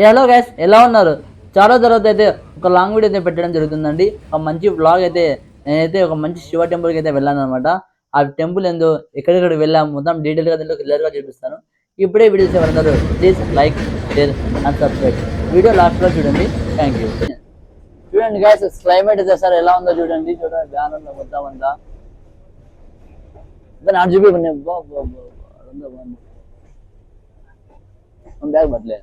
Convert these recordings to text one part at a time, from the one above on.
Hello guys, ఎలా ఉన్నారు? చాలా తర్వాత అయితే ఒక లాంగ్ వీడియో అయితే పెట్టడం జరుగుతుందండి. ఒక మంచి వ్లాగ్ అయితే నేనైతే ఒక మంచి శివ టెంపుల్కి అయితే వెళ్ళాను అనమాట. ఆ టెంపుల్ ఏందో, ఎక్కడెక్కడ వెళ్ళాము మొత్తం డీటెయిల్గా దీంట్లో క్లియర్గా చూపిస్తాను. ఇప్పుడే వీడియో చూసేవారు please like, share and subscribe. Video లాస్ట్లో చూడండి. Thank you. చూడండి గైస్, క్లైమేట్ అయితే సార్ ఎలా ఉందో చూడండి. చూడండి బ్యాన్ ఉందో మొత్తం అంతా. నాకు చూపి బ్యాగ్ పట్టలే.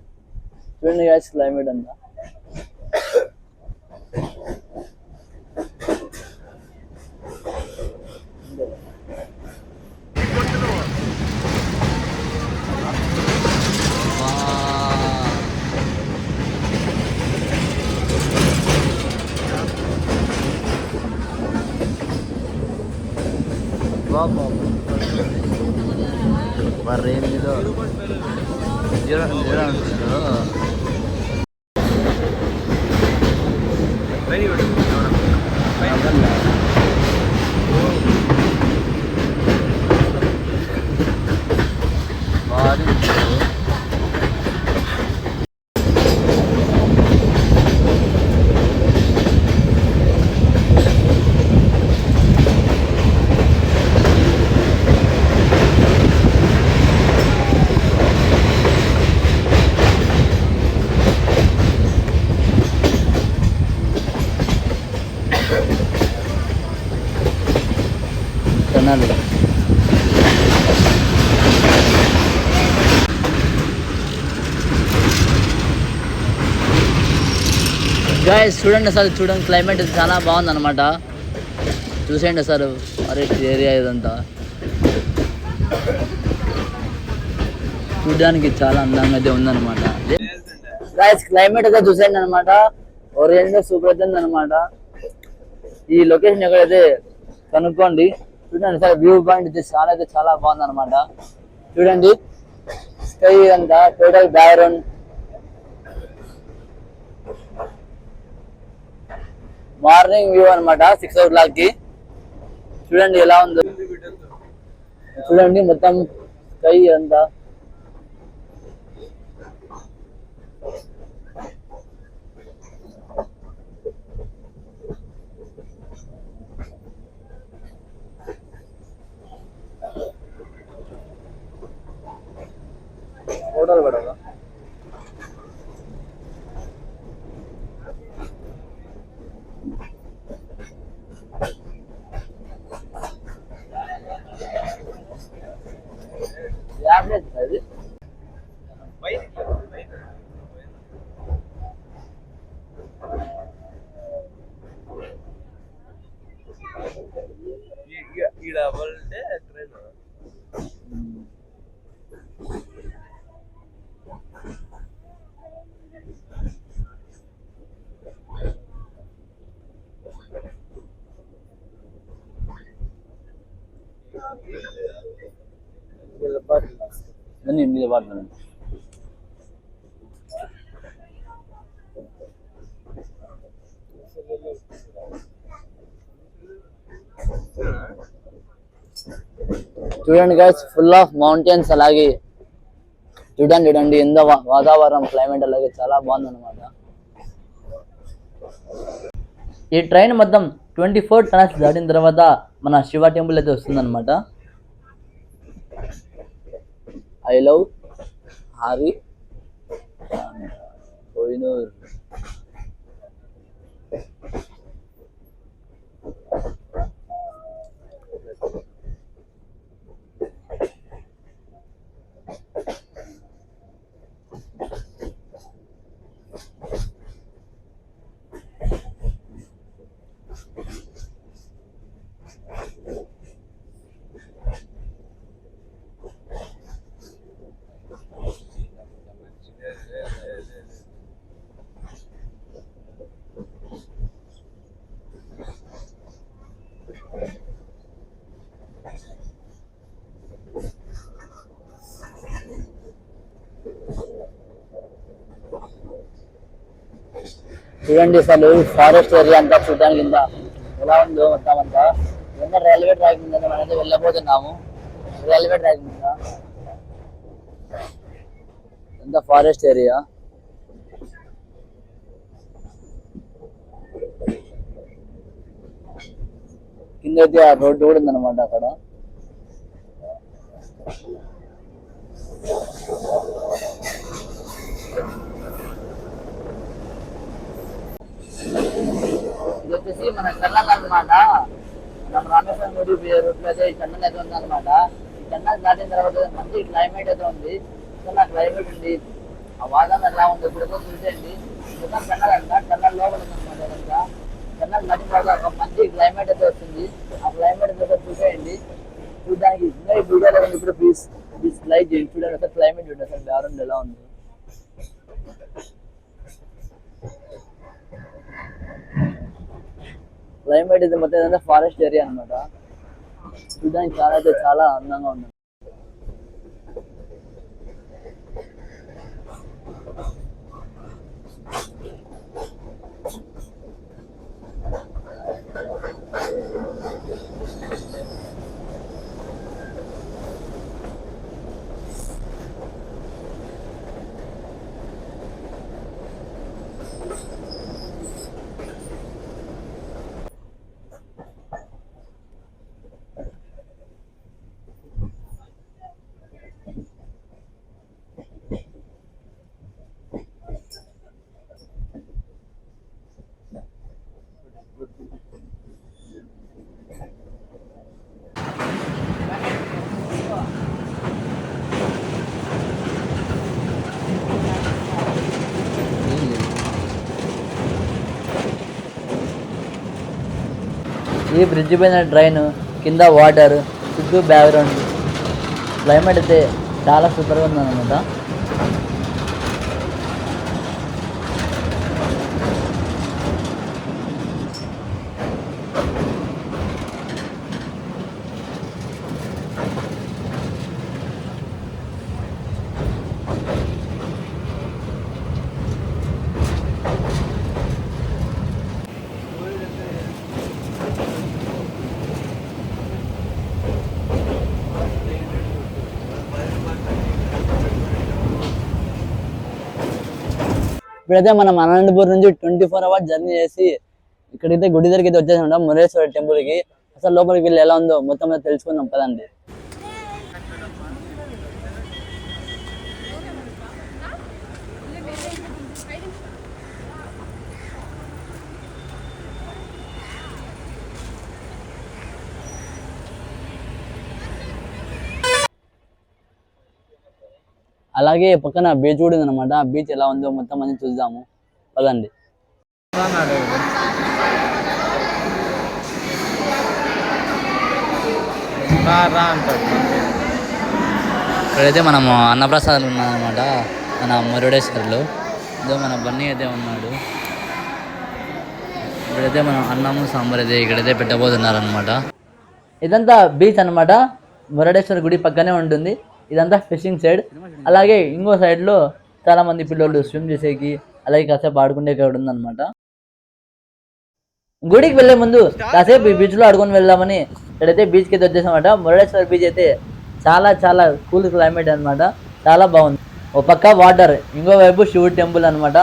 చూడండి గైస్ క్లైమేట్ అంతా. Barrendo. Very good. గాయస్ చూడండి అసలు, చూడండి క్లైమేట్ చాలా బాగుంది అనమాట. చూసేయండి అసలు ఫారెస్ట్ ఏరియా ఇదంతా చూడడానికి చాలా అందంగా అయితే ఉందన్నమాట. గాయస్ క్లైమేట్ అయితే చూసేయండి అనమాట. ఓరియంట్ సూపర్ అవుతుంది అనమాట. ఈ లొకేషన్ ఎక్కడైతే కనుక్కోండి. చూడండి సార్, వ్యూ పాయింట్ అయితే చాలా బాగుంది అనమాట. చూడండి స్కై అంతా టోటల్ బ్యాక్గ్రౌండ్. మార్నింగ్ వ్యూ అనమాట 6 o'clock కి. చూడండి ఎలా ఉందో. చూడండి మొత్తం స్కై అంతా. ఫోటోలు పడవా? అది మీద పడుతున్నాను. చూడండి గైస్, ఫుల్ ఆఫ్ మౌంటైన్స్. అలాగే చూడండి ఎంత వాతావరణం, క్లైమేట్ అలాగే చాలా బాగుంది అనమాట. ఈ ట్రైన్ మొత్తం 24 టనల్స్ దాటిన తర్వాత మన శివ టెంపుల్ అయితే వస్తుందన్నమాట. I love Hari Kohinoor. చూడండి అసలు ఫారెస్ట్ ఏరియా అంతా చూడడానికి ఎలా ఉందో మొత్తం అంతా. రైల్వే ట్రాక్ మీద మనమైతే వెళ్ళబోతున్నాము. రైల్వే ట్రాక్ మీద ఎంత ఫారెస్ట్ ఏరియా. కింద అయితే ఆ రోడ్డు కూడా ఉందన్నమాట అక్కడ. ఇది వచ్చేసి మన కర్ణాటక అనమాట. మనం రామేశ్వరం గుడి రూట్లో అయితే ఈ కన్నల్ అయితే ఉందన్నమాట. ఈ కన్నల్ దాటిన తర్వాత మంచి క్లైమేట్ అయితే ఉంది. చాలా క్లైమేట్ ఉంది. ఆ వాతావరణం ఎలా ఉంది ఇప్పుడు చూసేయండి. మొత్తం కన్నల్ అంట, కన్నల్ లోపల ఉందన్నమాట. ఇదంతా కన్నల్ దాటిన తర్వాత ఒక మంచి క్లైమేట్ అయితే వస్తుంది. ఆ క్లైమేట్ అయితే చూసేయండి. చూడడానికి ఇంకా ఈ వీడియోలో ఉంది. ఇప్పుడు ప్లీజ్ లైక్ చేయండి. చూడండి అసలు క్లైమేట్ చూడండి, అసలు బ్యాక్గ్రౌండ్ ఎలా ఉంది. క్లైమేట్ ఇది మొత్తం ఏదంటే ఫారెస్ట్ ఏరియా అనమాట. చూడడానికి చాలా అయితే చాలా అందంగా ఉంది. ఈ బ్రిడ్జ్ పైన ట్రైన్, కింద వాటర్, చుట్టూ బ్యాక్గ్రౌండ్, క్లైమేట్ అయితే చాలా సూపర్గా ఉందన్నమాట. ఇప్పుడైతే మనం అనంతపూర్ నుంచి 24 hours జర్నీ చేసి ఇక్కడైతే గుడి దగ్గరికి అయితే వచ్చేసాం, మురేశ్వర టెంపుల్ కి. అసలు లోపలికి వెళ్ళి ఎలా ఉందో మొత్తం తెలుసుకుందాం పదండి. అలాగే పక్కన బీచ్ కూడా ఉందన్నమాట. ఆ బీచ్ ఎలా ఉందో మొత్తం అన్ని చూద్దాము పదండి. ఇక్కడైతే మనము అన్నప్రసాదాలు ఉన్నాయన్నమాట, మన మురుడేశ్వర్లో. ఇదో మన బన్నీ అయితే ఉన్నాడు. ఇక్కడైతే మనం అన్నము సాంబార్ అయితే ఇక్కడైతే పెట్టబోతున్నారనమాట. ఇదంతా బీచ్ అనమాట, మురుడేశ్వర గుడి పక్కనే ఉంటుంది. ఇదంతా ఫిషింగ్ సైడ్. అలాగే ఇంకో సైడ్ లో చాలా మంది పిల్లలు స్విమ్ చేసేకి, అలాగే కాసేపు ఆడుకునే కూడా ఉందన్నమాట. గుడికి వెళ్లే ముందు కాసేపు ఈ బీచ్ లో ఆడుకొని వెళ్దామని ఇక్కడైతే బీచ్ కి అయితే వచ్చేసామట. మురుడేశ్వర బీచ్ అయితే చాలా చాలా కూల్ క్లైమేట్ అనమాట, చాలా బాగుంది. ఒక పక్క వాటర్, ఇంకో వైపు శివుడు టెంపుల్ అనమాట.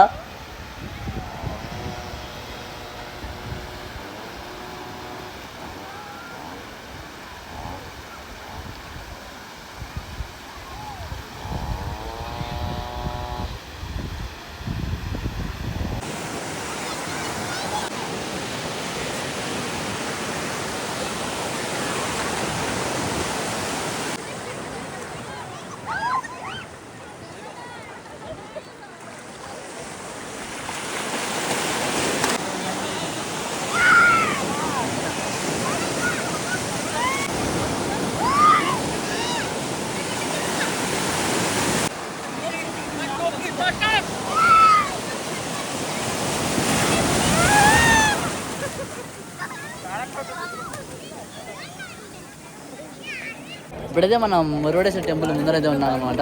ఇప్పుడైతే మనం మురుడేశ్వర టెంపుల్ ముందరైతే ఉన్నాం అనమాట.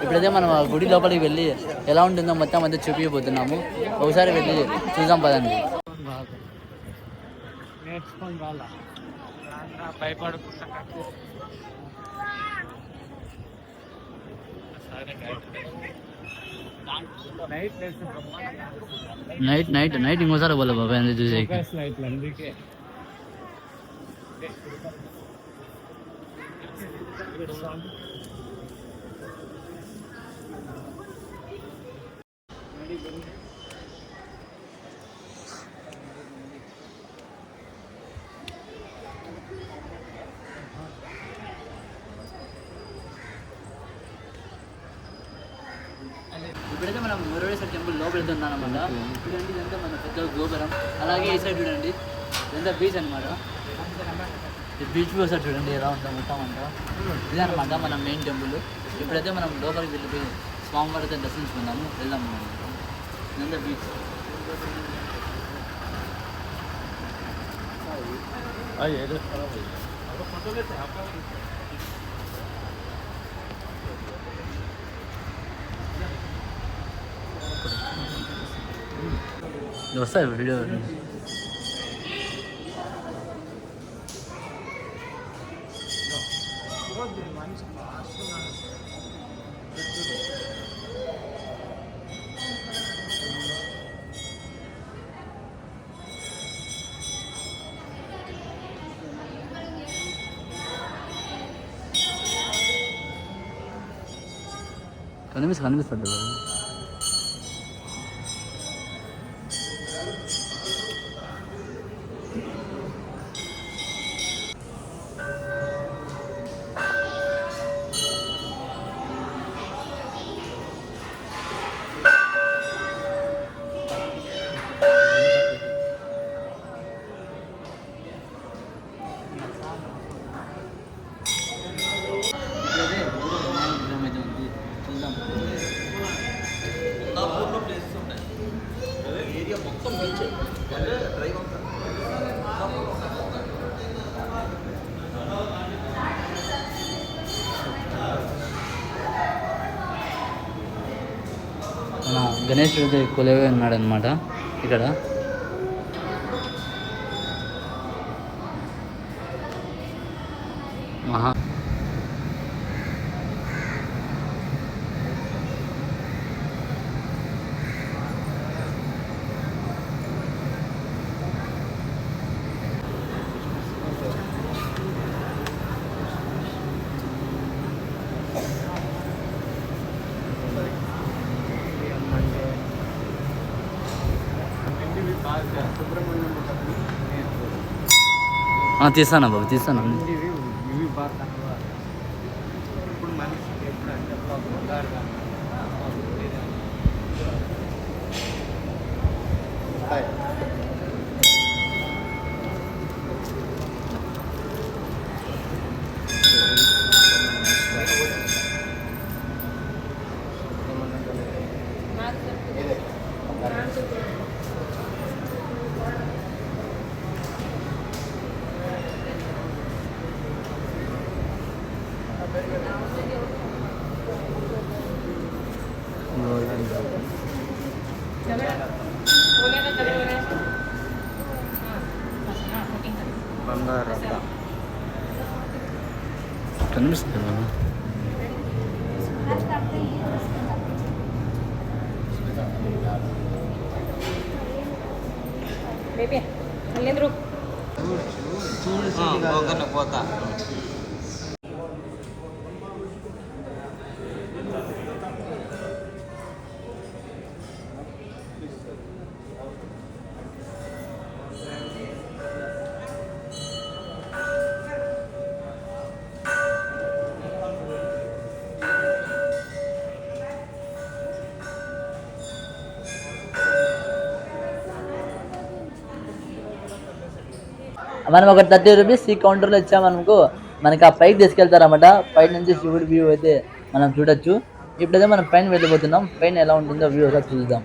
ఇప్పుడైతే మనం ఆ గుడి లోపలికి వెళ్ళి ఎలా ఉంటుందో మొత్తం అంతా చూపించబోతున్నాము. ఒకసారి వెళ్ళి చూద్దాం పదండి. నైట్ నైట్ నైట్ ఇంకోసారి పోలే బాబాయ్, అందుకే చూసే ఇప్పుడైతే మనం మురుడేశ్వర టెంపుల్ లోపల వెళ్తున్నాం అనమాట. చూడండి ఇదంతా మన పెద్ద గోపురం. అలాగే ఈ సైడ్ చూడండి ఇదంతా బీచ్ అనమాట. బీచ్ వ్యూ సైడ్ చూడండి ఎలా ఉందో మొత్తం అంతా. ఇదే అనమాట మన మెయిన్ టెంపుల్. ఇప్పుడైతే మనం లోపలికి వెళ్ళిపోయి స్వామివారితో దర్శించుకుందాము, వెళ్దాం. ఇదంతా బీచ్. వస్తాయి వీడియో. కనిపిస్తుంది మన గణేశుడి కొలువై ఉన్నాడు అనమాట ఇక్కడ. మహా తీస్తాను బాబు, తీస్తాను. కనిపిస్తుంది కదా. పోతా మనం ఒక 30 రూపీస్ ఈ కౌంటర్లో ఇచ్చామనుకో మనకి ఆ పైకి తీసుకెళ్తారన్నమాట. పైన నుంచి శివుడి వ్యూ అయితే మనం చూడొచ్చు. ఇప్పుడైతే మనం పైన వెళ్ళిపోతున్నాం. పైన ఎలా ఉంటుందో వ్యూ ఒకసారి చూద్దాం.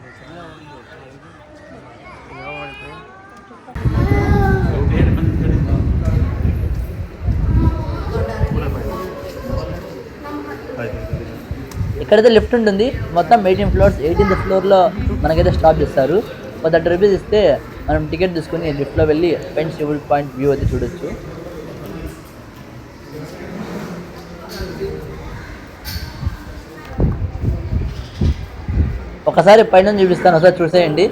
ఇక్కడైతే లిఫ్ట్ ఉంటుంది. మొత్తం 18 ఫ్లోర్స్. 18th ఫ్లోర్లో మనకైతే స్టాప్ చేస్తారు. ఒక 30 రూపీస్ ఇస్తే మనం టికెట్ తీసుకుని లిఫ్ట్లో వెళ్ళి పైన శివుడి పాయింట్ వ్యూ అయితే చూడొచ్చు. ఒకసారి పైన చూపిస్తాను, ఒకసారి చూసేయండి.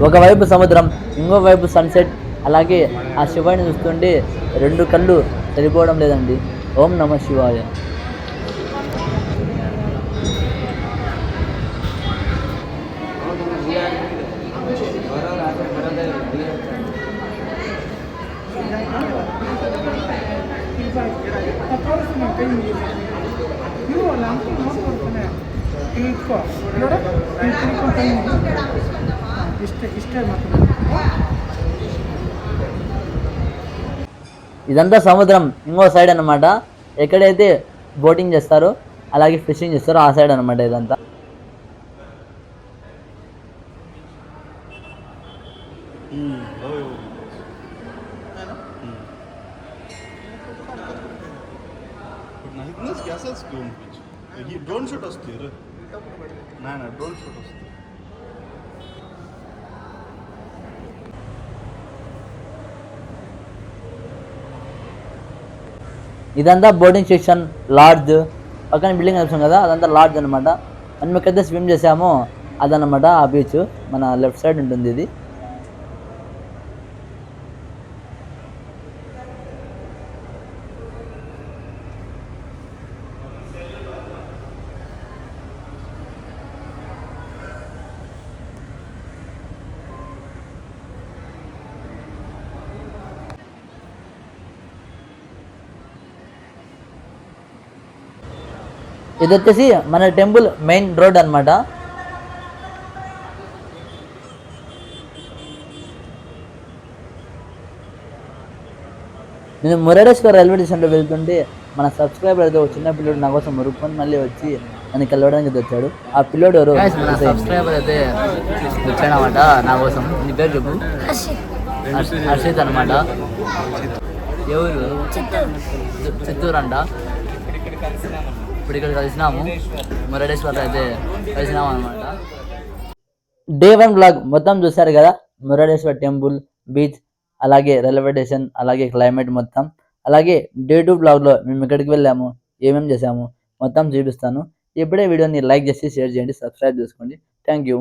ఒకవైపు సముద్రం, ఇంకోవైపు సన్సెట్, అలాగే ఆ శివాని చూస్తుంటే రెండు కళ్ళు సరిపోవడం లేదండి. ఓం నమ శివాయ. ఇదంతా సముద్రం ఇంకో సైడ్ అన్నమాట. ఎక్కడైతే బోటింగ్ చేస్తారో అలాగే ఫిషింగ్ చేస్తారో ఆ సైడ్ అన్నమాట ఇదంతా. ड्रोन शूट असते रे नाही ना ड्रोन शूट असते ఇదంతా బోటింగ్ సెక్షన్, లాడ్జ్. పక్కన బిల్డింగ్ కనిపిస్తుంది కదా అదంతా లాడ్జ్ అనమాట. మనం ఎక్కడైతే స్విమ్ చేసామో అదనమాట ఆ బీచ్. మన లెఫ్ట్ సైడ్ ఉంటుంది ఇది. ఇది వచ్చేసి మన టెంపుల్ మెయిన్ రోడ్ అనమాట. నేను మురడేశ్వర్ రైల్వే స్టేషన్లో వెళ్తుంటే మన సబ్స్క్రైబర్ అయితే ఒక చిన్న పిల్లోడు నా కోసం మురుక్కొని మళ్ళీ వచ్చి నన్ను కలవడానికి వచ్చాడు. ఆ పిల్లోడు ఎవరు? మన సబ్స్క్రైబర్ అయితే వచ్చాడనమాట నా కోసం. నీ పేరు చెప్పు. హర్షిత్ అనమాట. ఎవరు? చిత్తూరు అంట. ఇప్పుడు ఇక్కడ కలిసినాము, మురడేశ్వర్ అయితే కలిసినాము అనమాట. డే 1 బ్లాగ్ మొత్తం చూసారు కదా. మురడేశ్వర్ టెంపుల్, బీచ్, అలాగే రైల్వే స్టేషన్, అలాగే క్లైమేట్ మొత్తం. అలాగే డే 2 బ్లాగ్లో మేము ఎక్కడికి వెళ్ళాము, ఏమేమి చేసాము మొత్తం చూపిస్తాను. ఇప్పుడే వీడియోని లైక్ చేసి షేర్ చేయండి, సబ్స్క్రైబ్ చేసుకోండి. Thank you.